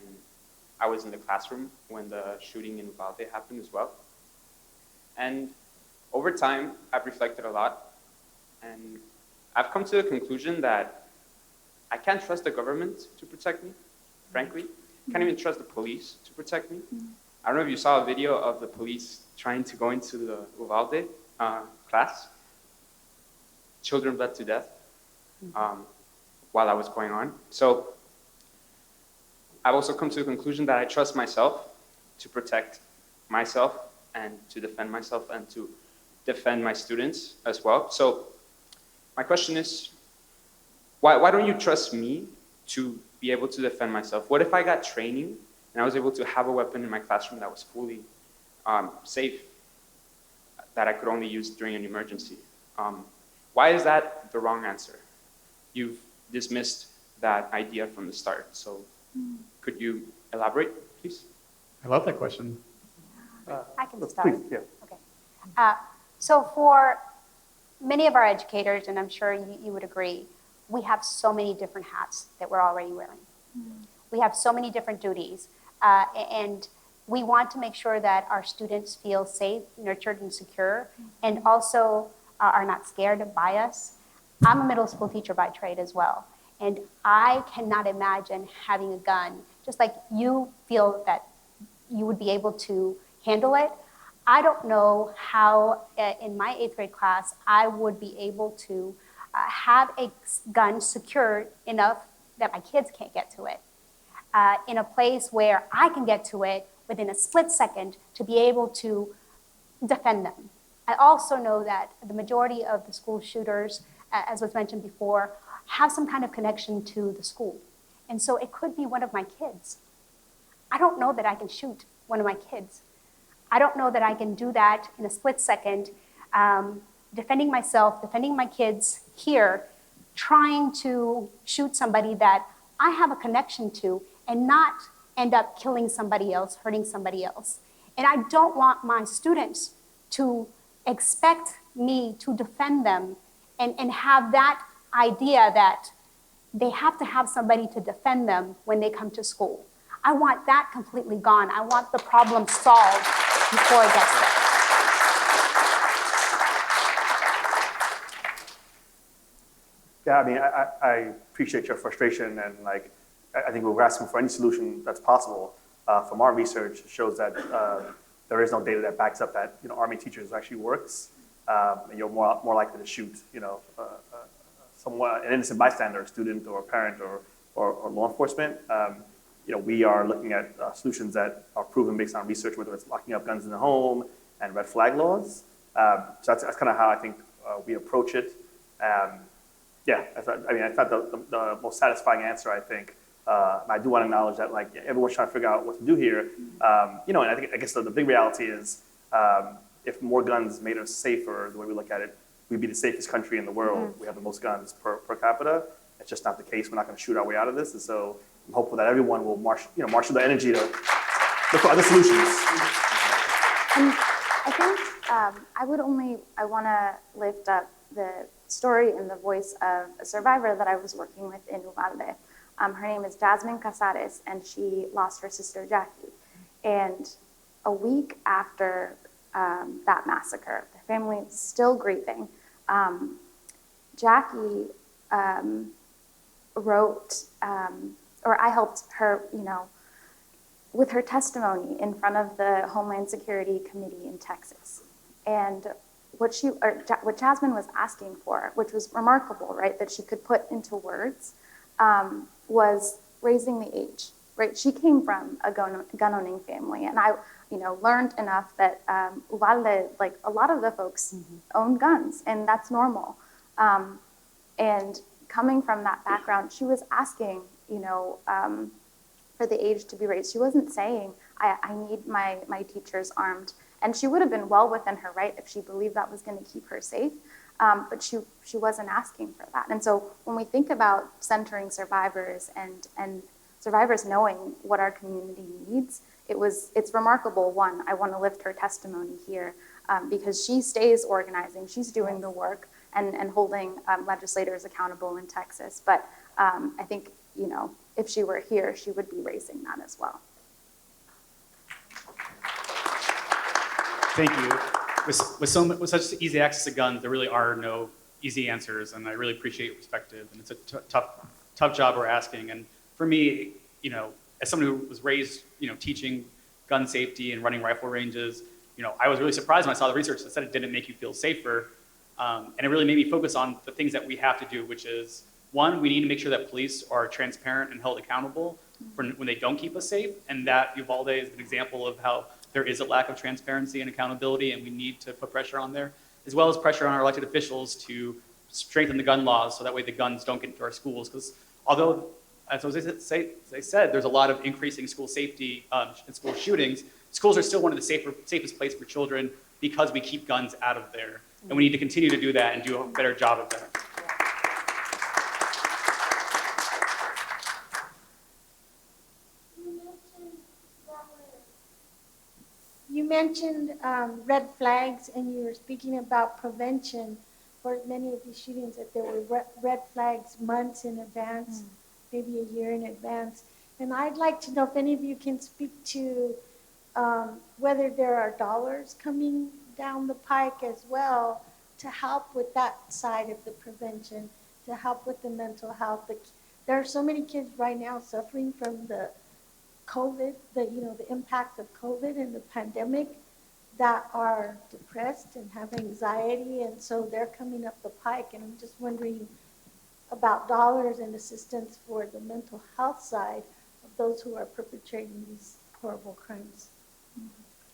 I was in the classroom when the shooting in Uvalde happened as well. And over time, I've reflected a lot, and I've come to the conclusion that I can't trust the government to protect me, frankly. I can't even trust the police to protect me. I don't know if you saw a video of the police trying to go into the Uvalde class. Children bled to death while that was going on. So I've also come to the conclusion that I trust myself to protect myself and to defend myself and to defend my students as well. So my question is, why don't you trust me to be able to defend myself? What if I got training and I was able to have a weapon in my classroom that was fully safe, that I could only use during an emergency? Why is that the wrong answer? You've dismissed that idea from the start. So could you elaborate, please? I love that question. I can start. Please, yeah. Okay. So for many of our educators, and I'm sure you would agree, we have so many different hats that we're already wearing. We have so many different duties. And we want to make sure that our students feel safe, nurtured, and secure, and also are not scared by us. I'm a middle school teacher by trade as well. And I cannot imagine having a gun, just like you feel that you would be able to handle it. I don't know how in my 8th grade class I would be able to have a gun secured enough that my kids can't get to it, in a place where I can get to it within a split second to be able to defend them. I also know that the majority of the school shooters, as was mentioned before, have some kind of connection to the school. And so it could be one of my kids. I don't know that I can shoot one of my kids. I don't know that I can do that in a split second, defending myself, defending my kids here, trying to shoot somebody that I have a connection to and not end up killing somebody else, hurting somebody else. And I don't want my students to expect me to defend them and have that idea that they have to have somebody to defend them when they come to school. I want that completely gone. I want the problem solved before it gets there. Yeah, I mean, I appreciate your frustration, and like, I think we're asking for any solution that's possible. From our research, it shows that there is no data that backs up that Army teachers actually works, and you're more likely to shoot someone, an innocent bystander, a student or a parent or law enforcement. We are looking at solutions that are proven based on research, whether it's locking up guns in the home and red flag laws. So that's kind of how I think we approach it. Yeah, it's not the most satisfying answer, I think. I do want to acknowledge that, like, everyone's trying to figure out what to do here. And I guess the big reality is, if more guns made us safer, the way we look at it, we'd be the safest country in the world. We have the most guns per capita. It's just not the case. We're not going to shoot our way out of this. And so I'm hopeful that everyone will marshal the energy to look for other solutions. And I think I want to lift up the story and the voice of a survivor that I was working with in Uvalde. Her name is Jasmine Casares, and she lost her sister Jackie. And a week after that massacre, the family is still grieving. Jackie wrote, or I helped her, with her testimony in front of the Homeland Security Committee in Texas. And what Jasmine was asking for, which was remarkable, right, that she could put into words, was raising the age, right? She came from a gun-owning family, and I, learned enough that Uvalde, like a lot of the folks, own guns, and that's normal. And coming from that background, she was asking, for the age to be raised. She wasn't saying, I need my teachers armed. And she would have been well within her right if she believed that was going to keep her safe. But she wasn't asking for that. And so when we think about centering survivors and survivors knowing what our community needs, it's remarkable. One, I want to lift her testimony here because she stays organizing, she's doing the work and holding legislators accountable in Texas. But I think, if she were here, she would be raising that as well. Thank you. With such easy access to guns, there really are no easy answers, and I really appreciate your perspective. And it's a tough job we're asking. And for me, as someone who was raised, teaching gun safety and running rifle ranges, I was really surprised when I saw the research that said it didn't make you feel safer. And it really made me focus on the things that we have to do, which is, one, we need to make sure that police are transparent and held accountable for when they don't keep us safe. And that Uvalde is an example of how there is a lack of transparency and accountability, and we need to put pressure on there, as well as pressure on our elected officials to strengthen the gun laws so that way the guns don't get into our schools. Because although, as I said, there's a lot of increasing school safety and school shootings, schools are still one of the safest places for children because we keep guns out of there. And we need to continue to do that and do a better job of that. You mentioned red flags, and you were speaking about prevention for many of these shootings, that there were red flags months in advance, maybe a year in advance. And I'd like to know if any of you can speak to whether there are dollars coming down the pike as well to help with that side of the prevention, to help with the mental health. There are so many kids right now suffering from the COVID, the impact of COVID and the pandemic, that are depressed and have anxiety, and so they're coming up the pike. And I'm just wondering about dollars and assistance for the mental health side of those who are perpetrating these horrible crimes.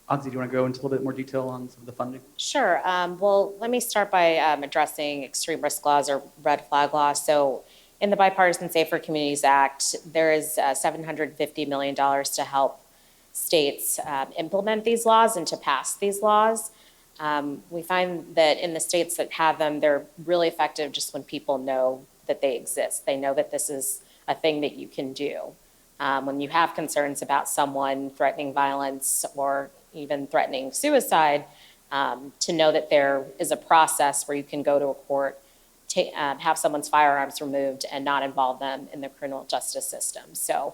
Anzi, do you want to go into a little bit more detail on some of the funding? Sure. Well, let me start by addressing extreme risk laws or red flag laws. So in the Bipartisan Safer Communities Act, there is $750 million to help states implement these laws and to pass these laws. We find that in the states that have them, they're really effective just when people know that they exist. They know that this is a thing that you can do. When you have concerns about someone threatening violence or even threatening suicide, to know that there is a process where you can go to a court, have someone's firearms removed and not involve them in the criminal justice system. So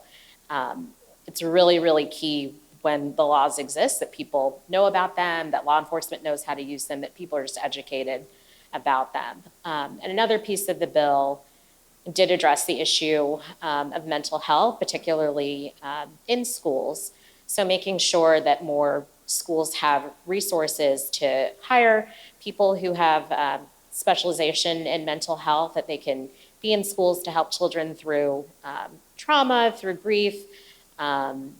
it's really, really key when the laws exist, that people know about them, that law enforcement knows how to use them, that people are just educated about them. And another piece of the bill did address the issue of mental health, particularly in schools. So making sure that more schools have resources to hire people who have specialization in mental health, that they can be in schools to help children through trauma, through grief. Even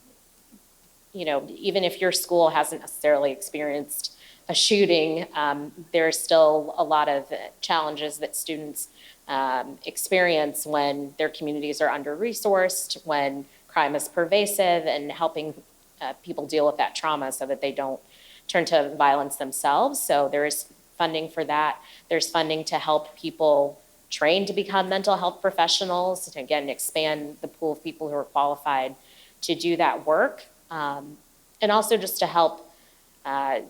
if your school hasn't necessarily experienced a shooting, there's still a lot of challenges that students experience when their communities are under-resourced, when crime is pervasive, and helping people deal with that trauma so that they don't turn to violence themselves. So there is funding for that. There's funding to help people train to become mental health professionals, to again expand the pool of people who are qualified to do that work, and also just to help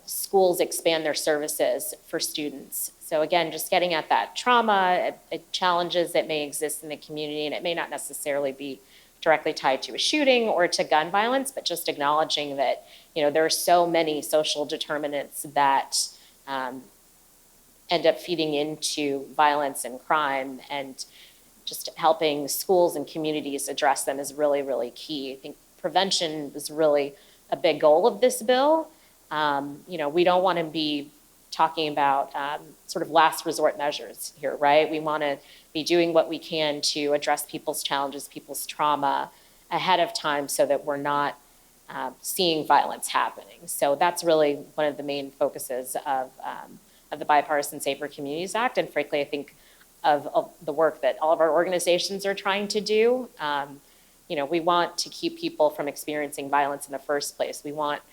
schools expand their services for students. So again, just getting at that trauma, challenges that may exist in the community, and it may not necessarily be directly tied to a shooting or to gun violence, but just acknowledging that there are so many social determinants that end up feeding into violence and crime, and just helping schools and communities address them is really, really key. I think prevention is really a big goal of this bill. We don't want to be talking about sort of last resort measures here, right? We want to be doing what we can to address people's challenges, people's trauma ahead of time so that we're not seeing violence happening. So that's really one of the main focuses of the Bipartisan Safer Communities Act, and frankly, I think of the work that all of our organizations are trying to do. We want to keep people from experiencing violence in the first place. We want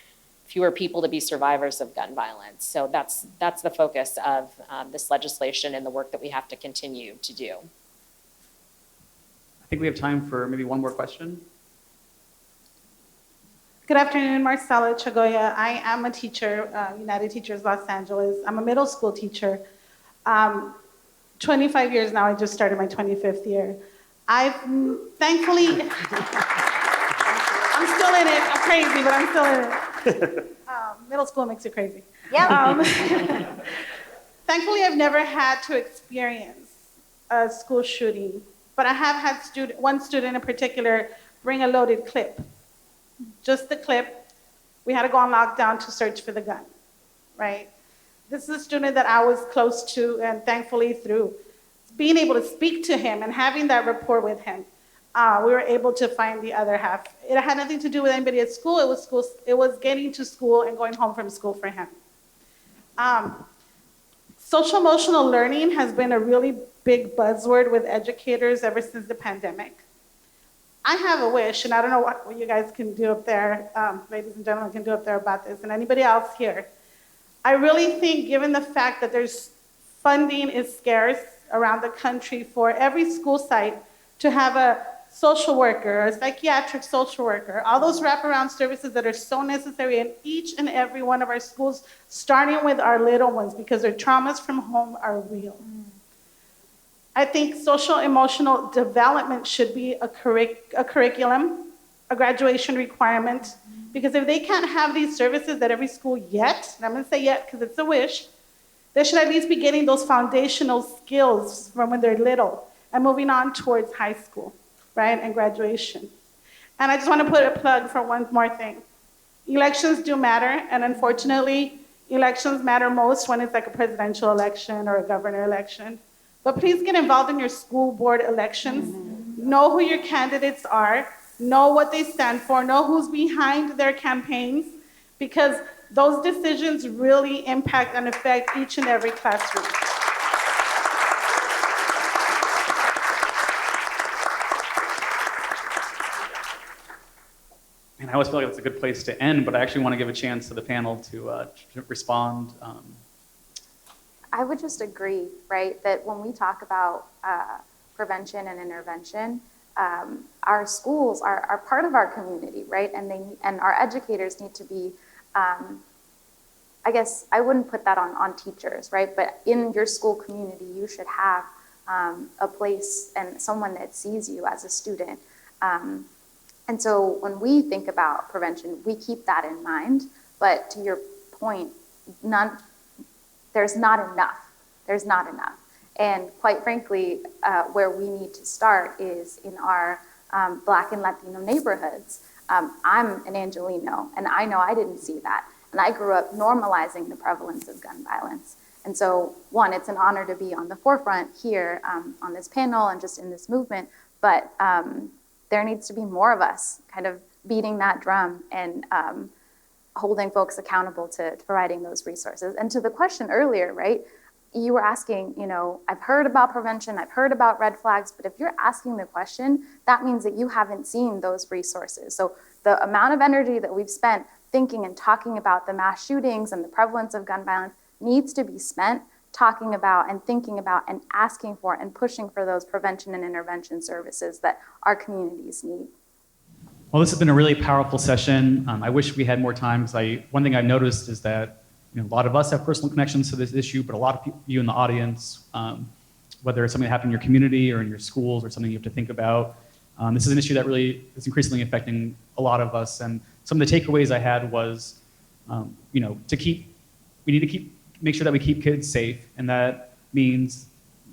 fewer people to be survivors of gun violence. So that's the focus of this legislation and the work that we have to continue to do. I think we have time for maybe one more question. Good afternoon, Marcela Chagoya. I am a teacher, United Teachers Los Angeles. I'm a middle school teacher. 25 years now, I just started my 25th year. I've thankfully, I'm still in it. I'm crazy, but I'm still in it. Middle school makes you crazy. Yeah. Thankfully, I've never had to experience a school shooting, but I have had one student in particular bring a loaded clip. Just the clip. We had to go on lockdown to search for the gun, right? This is a student that I was close to, and thankfully through being able to speak to him and having that rapport with him, we were able to find the other half. It had nothing to do with anybody at school. It was getting to school and going home from school for him. Social emotional learning has been a really big buzzword with educators ever since the pandemic. I have a wish, and I don't know what you guys can do up there, ladies and gentlemen can do up there about this, and anybody else here. I really think, given the fact that funding is scarce around the country for every school site to have a social worker, a psychiatric social worker, all those wraparound services that are so necessary in each and every one of our schools, starting with our little ones, because their traumas from home are real. I think social emotional development should be a curriculum, a graduation requirement, because if they can't have these services at every school yet, and I'm going to say yet because it's a wish, they should at least be getting those foundational skills from when they're little and moving on towards high school, right, and graduation. And I just want to put a plug for one more thing. Elections do matter, and unfortunately, elections matter most when it's like a presidential election or a governor election. But please get involved in your school board elections. Know who your candidates are, know what they stand for, know who's behind their campaigns, because those decisions really impact and affect each and every classroom. And I always feel like that's a good place to end, but I actually want to give a chance to the panel to respond. I would just agree, right, that when we talk about prevention and intervention, our schools are part of our community, right? And our educators need to be, I guess I wouldn't put that on teachers, right? But in your school community, you should have a place and someone that sees you as a student. And so when we think about prevention, we keep that in mind. But to your point, there's not enough. There's not enough. And quite frankly, where we need to start is in our Black and Latino neighborhoods. I'm an Angelino, and I know I didn't see that. And I grew up normalizing the prevalence of gun violence. And so, one, it's an honor to be on the forefront here on this panel and just in this movement, but there needs to be more of us kind of beating that drum and holding folks accountable to providing those resources. And to the question earlier, right, you were asking, you know, I've heard about prevention, I've heard about red flags, but if you're asking the question, that means that you haven't seen those resources. So the amount of energy that we've spent thinking and talking about the mass shootings and the prevalence of gun violence needs to be spent talking about and thinking about and asking for and pushing for those prevention and intervention services that our communities need. Well, this has been a really powerful session. I wish we had more time because one thing I've noticed is that a lot of us have personal connections to this issue, but a lot of you in the audience, whether it's something that happened in your community or in your schools or something you have to think about, this is an issue that really is increasingly affecting a lot of us. And some of the takeaways I had was, we need to make sure that we keep kids safe, and that means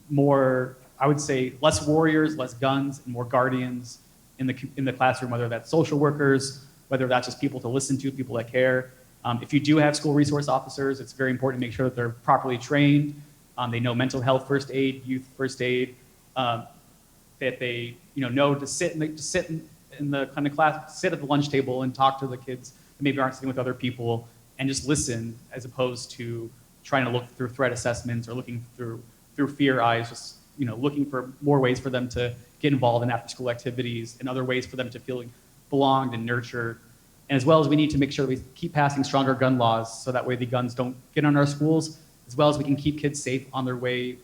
more, I would say, less warriors, less guns, and more guardians in the classroom, whether that's social workers, whether that's just people to listen to, people that care. If you do have school resource officers, it's very important to make sure that they're properly trained. They know mental health first aid, youth first aid, that they know to sit in the kind of class, sit at the lunch table and talk to the kids that maybe aren't sitting with other people, and just listen, as opposed to trying to look through threat assessments or looking through fear eyes, just looking for more ways for them to get involved in after-school activities and other ways for them to feel belonged and nurtured. And as well as we need to make sure we keep passing stronger gun laws so that way the guns don't get on our schools, as well as we can keep kids safe on their way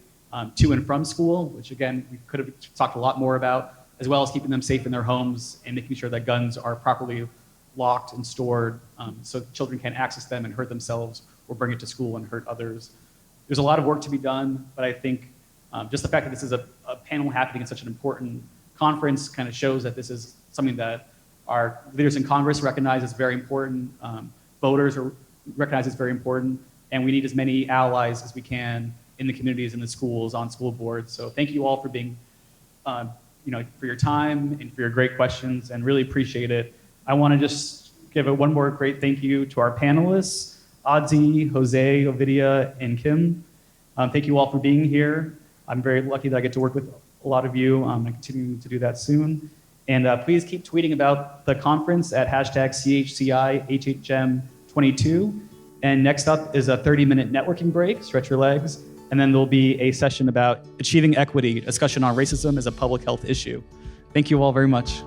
to and from school, which again, we could have talked a lot more about, as well as keeping them safe in their homes and making sure that guns are properly locked and stored so children can't access them and hurt themselves or bring it to school and hurt others. There's a lot of work to be done, but I think just the fact that this is a panel happening at such an important conference kind of shows that this is something that our leaders in Congress recognize as very important, voters recognize as very important, and we need as many allies as we can in the communities, in the schools, on school boards. So thank you all for being, for your time and for your great questions, and really appreciate it. I want to just give one more great thank you to our panelists, Adzi, Jose, Ovidia, and Kim. Thank you all for being here. I'm very lucky that I get to work with a lot of you. I'm continuing to do that soon. And please keep tweeting about the conference at #CHCIHHM22. And next up is a 30-minute networking break, stretch your legs. And then there'll be a session about achieving equity, a discussion on racism as a public health issue. Thank you all very much.